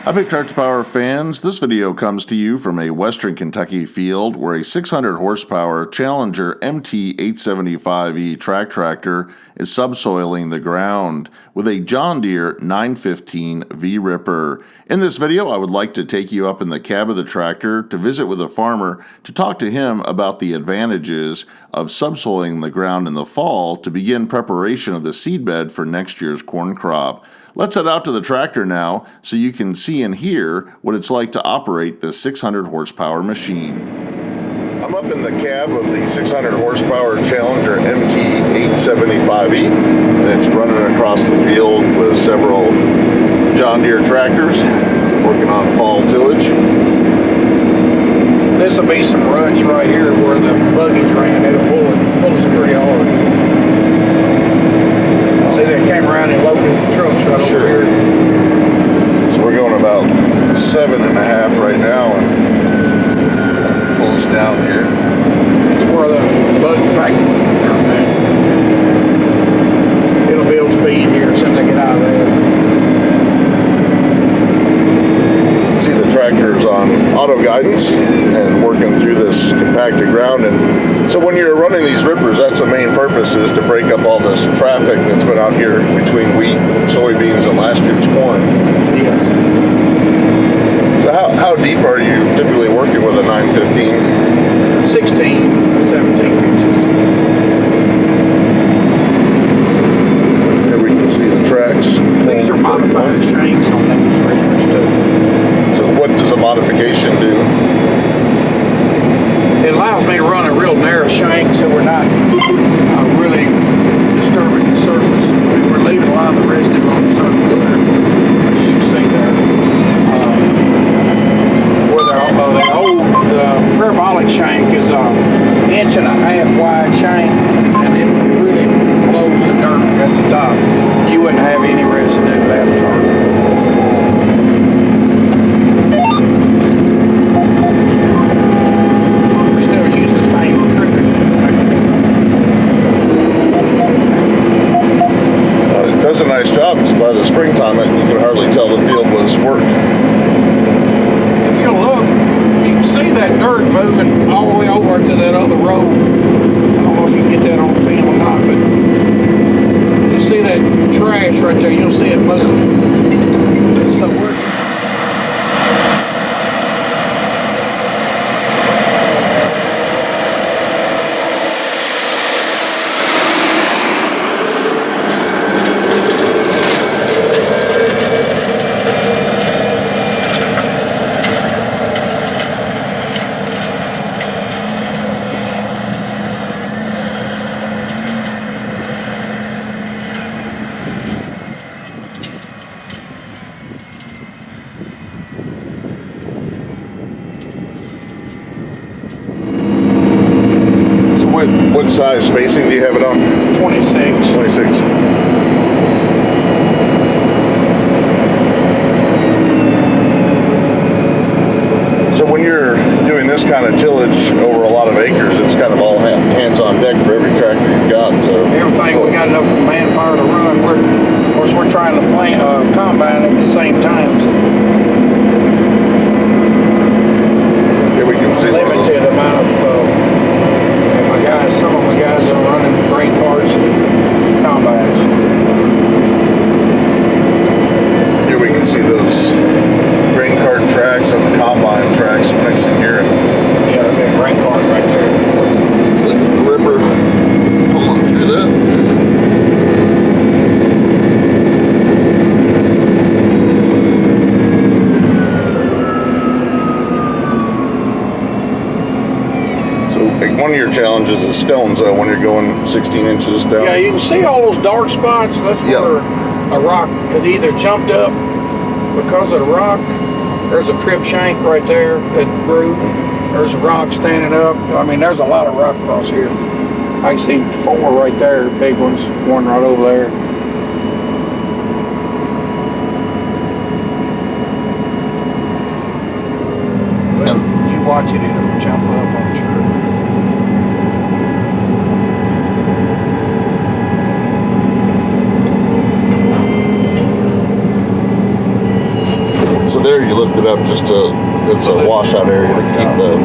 Hi, Big Tractor Power fans. This video comes to you from a Western Kentucky field where a 600 horsepower Challenger MT875E track tractor is subsoiling the ground with a John Deere 915V ripper. In this video, I would like to take you up in the cab of the tractor to visit with a farmer to talk to him about the advantages of subsoiling the ground in the fall to begin preparation of the seedbed for next year's corn crop. Let's head out to the tractor now so you can see and hear what it's like to operate this 600 horsepower machine. I'm up in the cab of the 600 horsepower Challenger MT875E, and it's running across the field with several John Deere tractors working on fall tillage. This will be some ruts right here where the buggies ran. It'll pull us pretty hard. See, they came around and loaded the trucks right over here. So we're going about 7.5 right now, and pull us down here. It's where the buggy pack. It'll build speed here as soon as they get out of there. You can see the tractor's on auto guidance and working through this compacted ground. And so when you're running these rippers, that's the main purpose, is to break up all this traffic that's been out here between wheat, soybeans, and last year's corn. Yes. So how deep are you typically working with a 915? 16, 17 inches. Here we can see the tracks. These are modified shanks on these rippers too. So what does a modification do? It allows me to run a real narrow shank so we're not really disturbing the surface. We're leaving a lot of the residue on the surface there, as you can see there. Where the old parabolic shank is an 1.5 inch wide shank, and it really blows the dirt at the top. You wouldn't have any residue after. Does a nice job, because by the springtime you can hardly tell the field was worked. If you look, you can see that dirt moving all the way over to that other road. I don't know if you can get that on film or not, but you see that trash right there, you'll see it move. So we're What size spacing do you have it on? 26. 26. So when you're doing this kind of tillage over a lot of acres, it's kind of all hands on deck for every tractor you've got. So everything, we got enough manpower to run. Of course, we're trying to plant combine at the same time. So here we can see limited amount of some of my guys are running grain carts and combines. Here we can see those grain cart tracks and the combine tracks mixing here. Yeah, the big grain cart right there. Look at the ripper pulling through that. One of your challenges is stones, though, when you're going 16 inches down. Yeah, you can see all those dark spots. That's where a rock had either jumped up because of the rock. There's a trip shank right there that grew. There's a rock standing up. I mean, there's a lot of rock across here. I can see 4 right there, big ones. One right over there. But you watch it, it'll jump up, I'm sure. So there you lift it up just to, it's a washout area to keep the...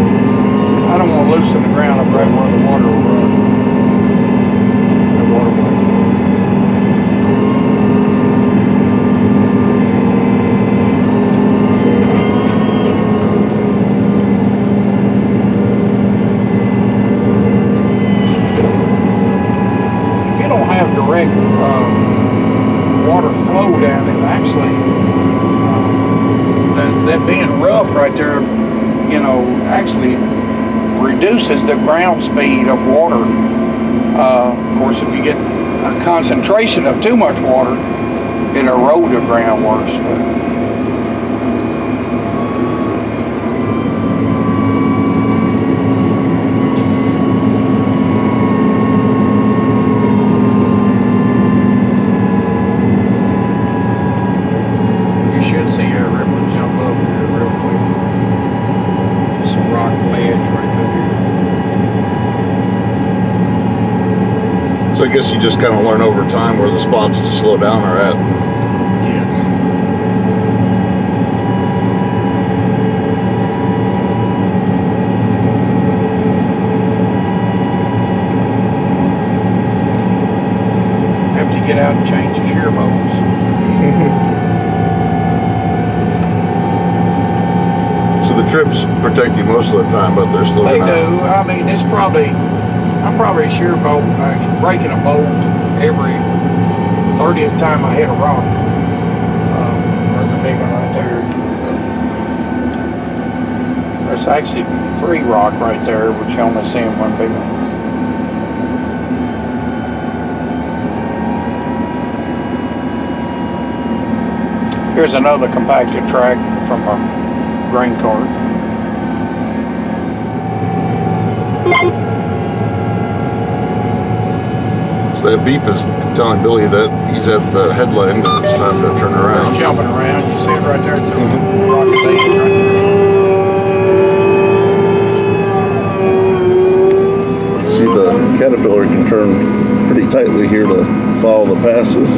I don't want to loosen the ground up right where the water will run. The waterway. If you don't have direct water flow down it, actually, that being rough right there, you know, actually reduces the ground speed of water. Of course, if you get a concentration of too much water, it'll erode the ground worse. You should see a river jump up here real quick. There's some rock ledge right through here. So I guess you just kind of learn over time where the spots to slow down are at. Yes. Have to get out and change the shear bolts. So the trips protect you most of the time, but they're still They gonna... do. I mean, it's probably, I'm probably shear bolt, breaking a bolt every 30th time I hit a rock. There's a big one right there. There's actually 3 rock right there, but you only see one big one. Here's another compacted track from a grain cart. So that beep is telling Billy that he's at the headland and it's time to turn around. It's jumping around. You see it right there? It's a rocky ledge right there. See, the caterpillar can turn pretty tightly here to follow the passes.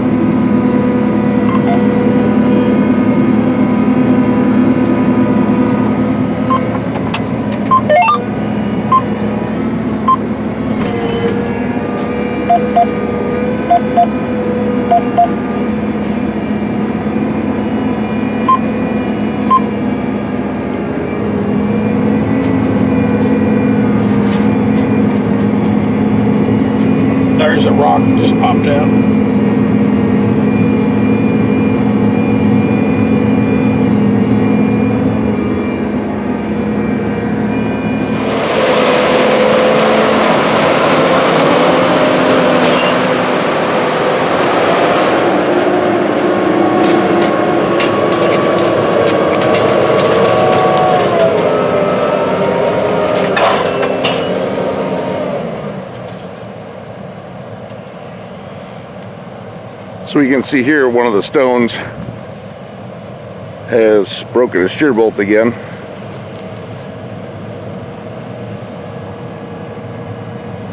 There's a rock that just popped out. So you can see here one of the stones has broken a shear bolt again.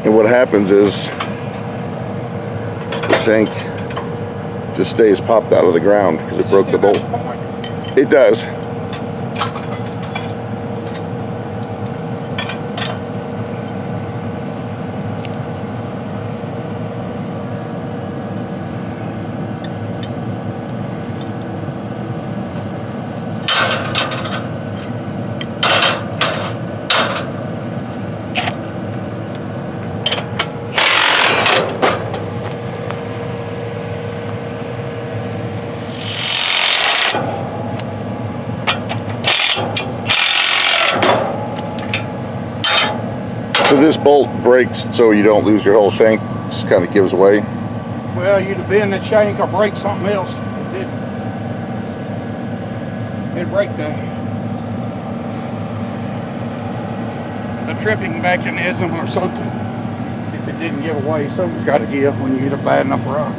And what happens is the shank just stays popped out of the ground because it broke the bolt. It does. So this bolt breaks so you don't lose your whole shank, just kind of gives way. Well, you'd have been the shank or break something else. It didn't. It'd break the tripping mechanism or something. If it didn't give away, something's got to give when you hit a bad enough rock.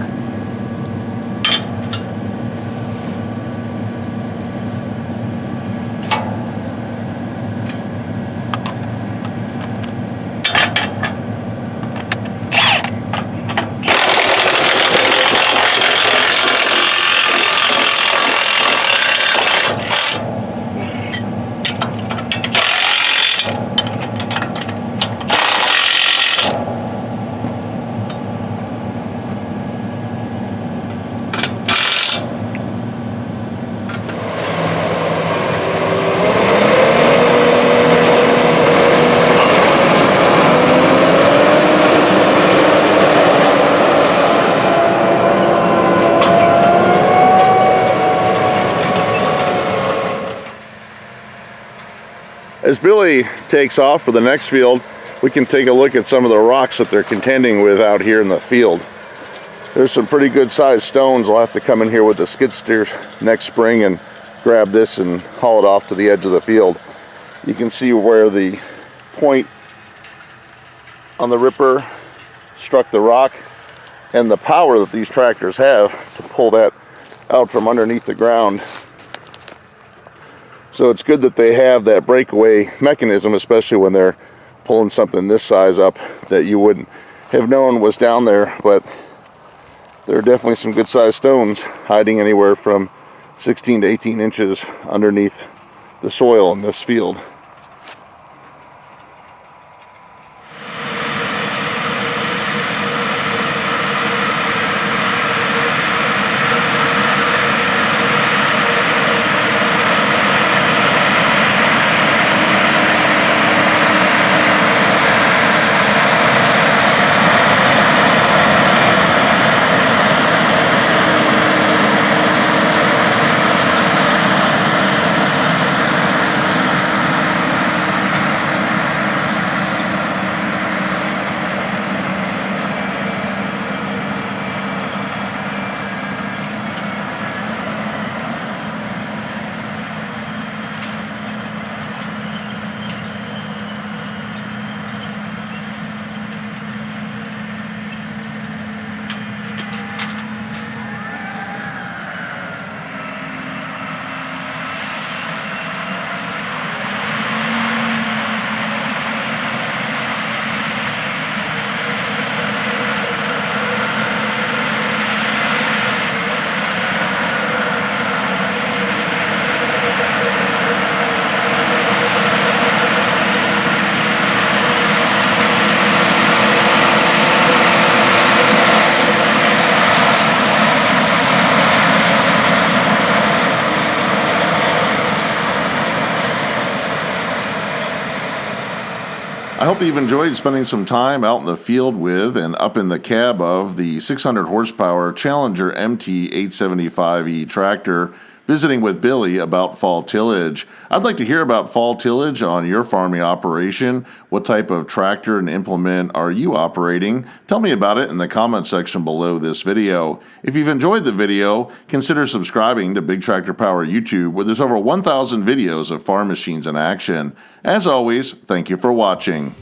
As Billy takes off for the next field, we can take a look at some of the rocks that they're contending with out here in the field. There's some pretty good sized stones. I'll have to come in here with the skid steer next spring and grab this and haul it off to the edge of the field. You can see where the point on the ripper struck the rock, and the power that these tractors have to pull that out from underneath the ground. So it's good that they have that breakaway mechanism, especially when they're pulling something this size up that you wouldn't have known was down there. But there are definitely some good sized stones hiding anywhere from 16 to 18 inches underneath the soil in this field. I hope you've enjoyed spending some time out in the field with and up in the cab of the 600 horsepower Challenger MT875E tractor, visiting with Billy about fall tillage. I'd like to hear about fall tillage on your farming operation. What type of tractor and implement are you operating? Tell me about it in the comment section below this video. If you've enjoyed the video, consider subscribing to Big Tractor Power YouTube, where there's over 1,000 videos of farm machines in action. As always, thank you for watching.